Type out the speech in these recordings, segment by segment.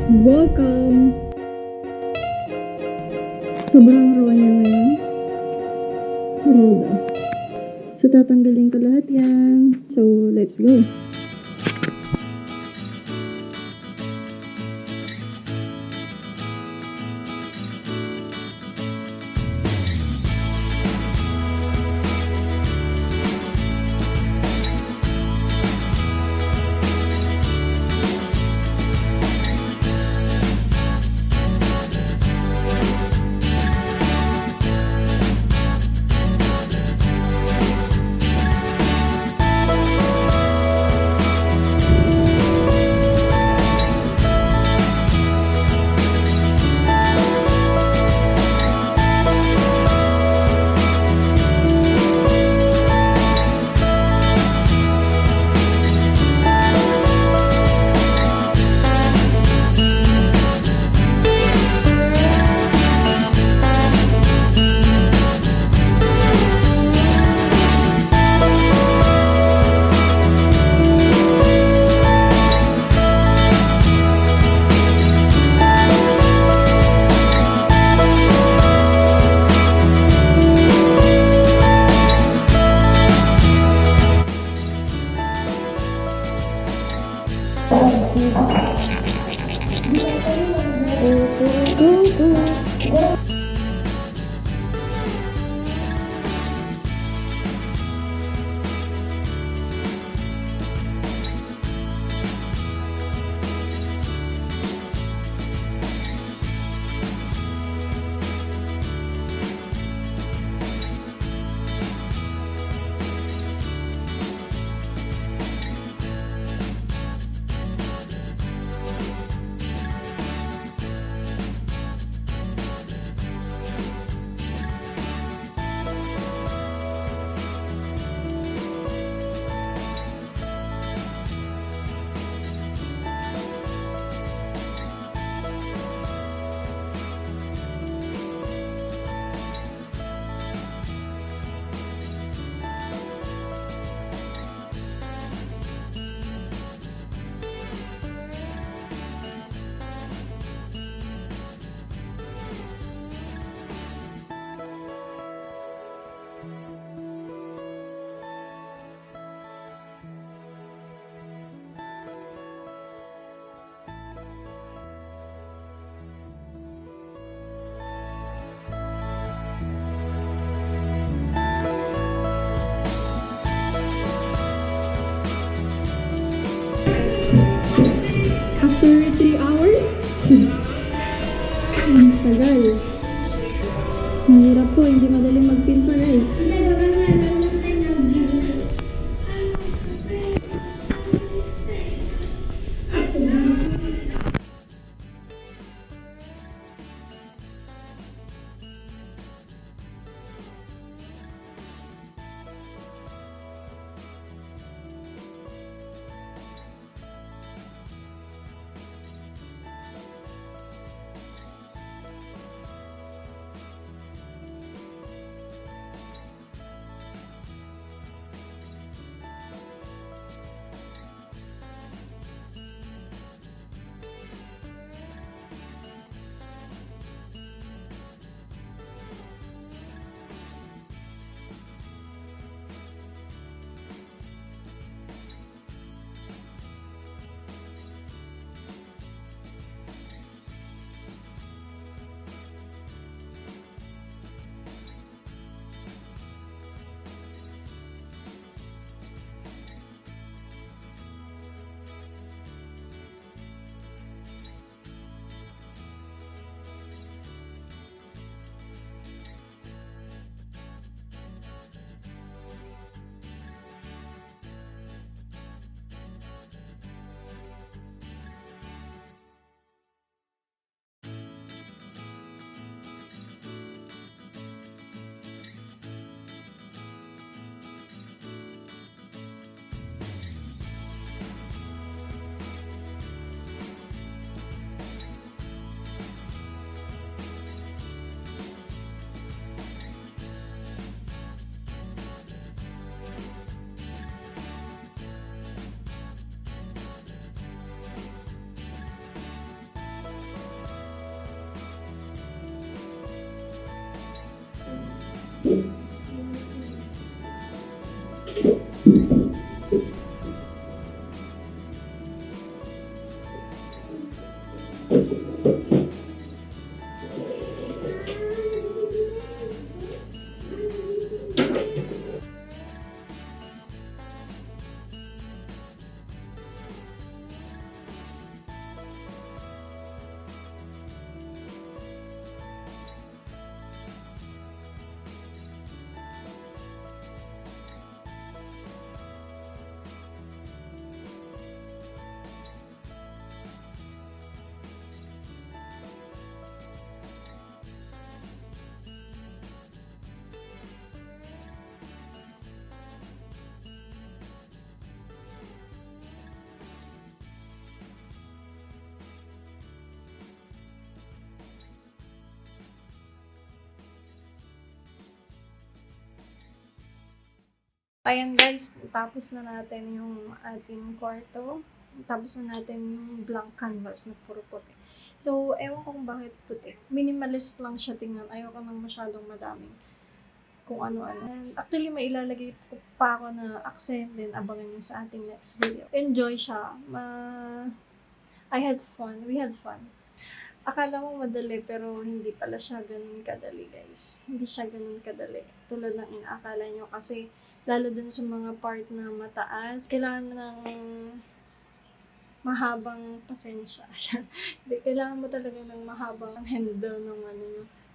Welcome! Sobrang raw niya ngayon. Raw daw. So, tatanggalin ko lahat yan. So, let's go. After 3 hours? Ang tagal. Mahirap po, hindi madali magpinta guys. Ayan guys, tapos na natin yung ating kwarto. Tapos na natin yung blank canvas na puro puti. So, ewan kung bakit puti. Minimalist lang siya tingnan. Ayoko nang masyadong madaming kung ano-ano. Actually, may ilalagay pa ako na accent din. Abangan nyo sa ating next video. Enjoy siya. I had fun. We had fun. Akala mo madali, pero hindi pala siya ganun kadali, guys. Hindi siya ganun kadali. Tulad ng inaakala nyo. Kasi, lalo dun sa mga part na mataas, kailangan ng mahabang pasensya. Kailangan mo talaga ng mahabang handle ng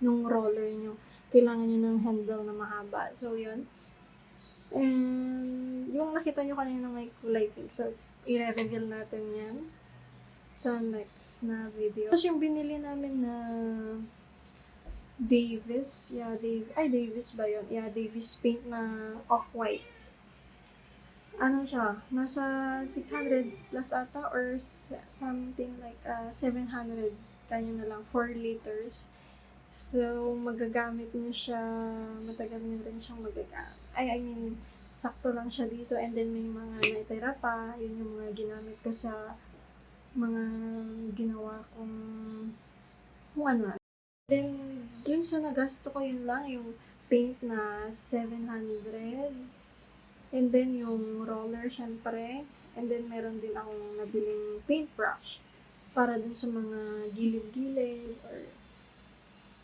nung roller nyo. Kailangan nyo ng handle na mahaba. So, yun. And, yung nakita nyo kanina may kulay pink. So, i-reveal natin yan sa next na video. Tapos yung binili namin na Davis. Davis ba yun? Yeah, Davis paint na off-white. Ano siya? Nasa 600 plus ata or something like 700. Kaya na lang, 4 liters. So, magagamit niyo siya, matagal niyo rin siyang magagamit. I mean, sakto lang siya dito. And then, may mga naitira pa. Yun yung mga ginamit ko sa mga ginawa kong ano. Then, dun sa nagasto ko yun lang, yung paint na 700. And then, yung roller, syempre. And then, meron din akong nabiling paintbrush para dun sa mga gilid-gilid or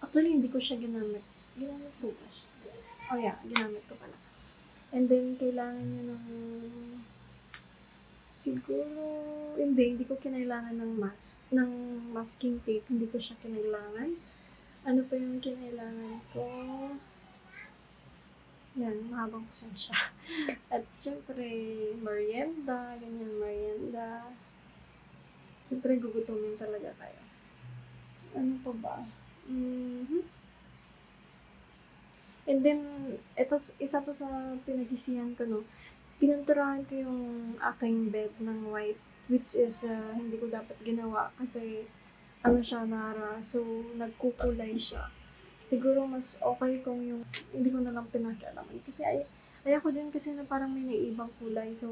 actually, hindi ko siya ginamit. Ginamit ko ba siya? Oh yeah, ginamit ko pala. And then, kailangan nyo ng siguro, hindi ko kinailangan ng masking tape. Hindi ko siya kinailangan. Ano pa yung kinailangan ko? Yan, mahabang pasensya. At syempre, merienda, merienda. Syempre, gugutumin talaga tayo. Ano pa ba? And then, isa to sa pinag-isihan ko, no? Pinanturahan ko yung aking bed ng white, which is hindi ko dapat ginawa kasi ano siya, nara. So, nagkukulay siya. Siguro mas okay kung yung hindi ko na lang pinakialaman. Kasi ayoko din kasi na parang may naibang kulay. So,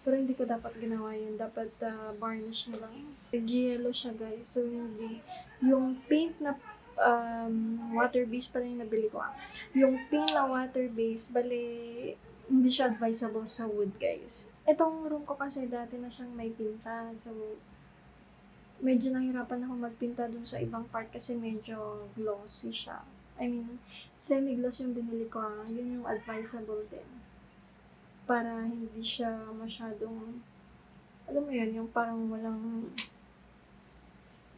pero hindi ko dapat ginawa yun. Dapat varnish na lang. Nag-yellow siya, guys. So, hindi. Yung paint na water base pala yung nabili ko. Yung paint na water base, bali, hindi siya advisable sa wood, guys. Itong room ko kasi dati na siyang may pinta. So, medyo nahirapan ako magpinta dun sa ibang part kasi medyo glossy siya. I mean, semi-gloss yung binili ko. Yun yung advisable din. Para hindi siya masyadong, alam mo yun, yung parang walang,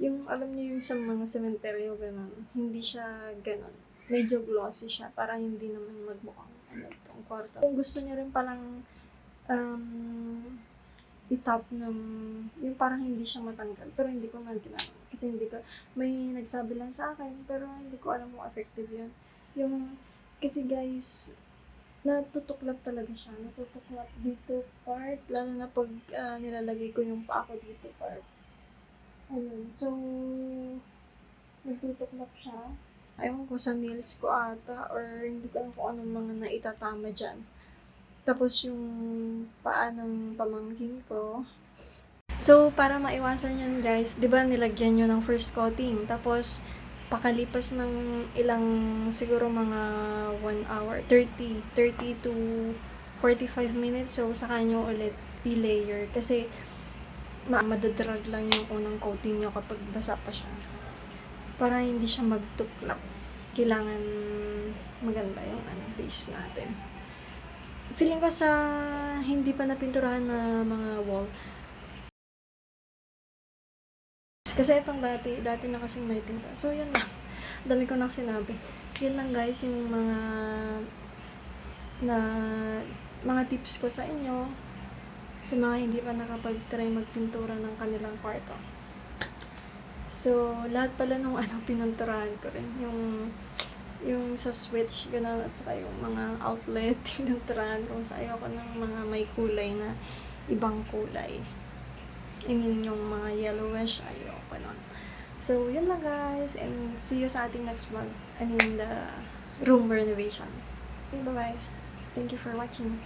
yung alam niyo yung sa mga sementeryo, gano'n. Hindi siya gano'n. Medyo glossy siya para hindi naman magmukhang itong kwarto. Kung gusto niyo rin palang i-top ng, yung parang hindi siya matanggal. Pero hindi ko na ginagawa. Kasi may nagsabi lang sa akin, pero hindi ko alam kung effective yun. Kasi guys, natutuklap talaga siya. Natutuklap dito part, lalo na pag nilalagay ko yung paa ko dito part. Ayun. So, nagtutuklap siya. Ayaw ko sa nails ko ata, or hindi ko alam kung anong mga naitatama dyan. Tapos yung paa ng pamangkin ko. So, para maiwasan yan guys, di ba nilagyan nyo ng first coating. Tapos, pakalipas ng ilang, siguro mga 1 hour, 30 to 45 minutes, so saka nyo ulit i-layer. Kasi, madadrag lang yung unang coating nyo kapag basa pa siya. Para hindi siya magtuklap. Kailangan maganda yung base natin. Feeling ko sa hindi pa napinturahan na mga wall, kasi itong dati na kasing may tinta. So, yun lang. Dami ko na sinabi. Yun lang guys, yung mga tips ko sa inyo. Sa mga hindi pa nakapag-try magpintura ng kanilang kwarto. So, lahat pala nung pininturahan ko rin. Yung sa switch, gano'n, at saka yung mga outlet, pininturahan ko. Sa ayoko ng mga may kulay na ibang kulay. I mean, yung mga yellowish, ayoko nun. So, yun lang guys. And see you sa ating next vlog. I mean, the room renovation. Okay, bye-bye. Thank you for watching.